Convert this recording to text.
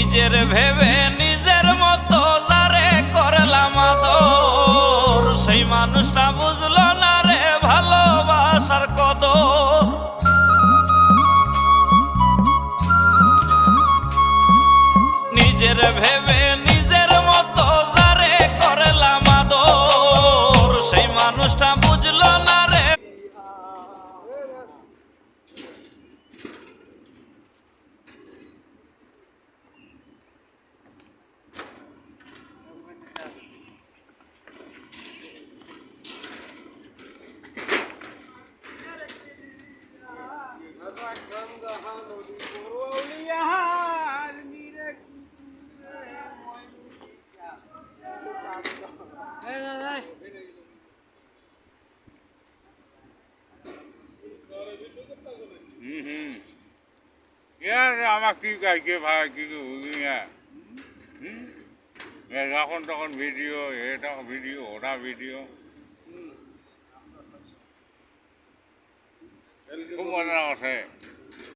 নিজের ভেবে নিজের মতো যারে করলাম আদর, সেই মানুষটা বুঝলো না রে ভালোবাসার কদর। নিজের ভেবে নিজের মতো যারে করলাম আদর, সেই মানুষটা বুঝলো না রে। আমার কি কাজকে ভাই কি যখন তখন ভিডিও, এটা ভিডিও, ওটা ভিডিও, খুব মজা আছে।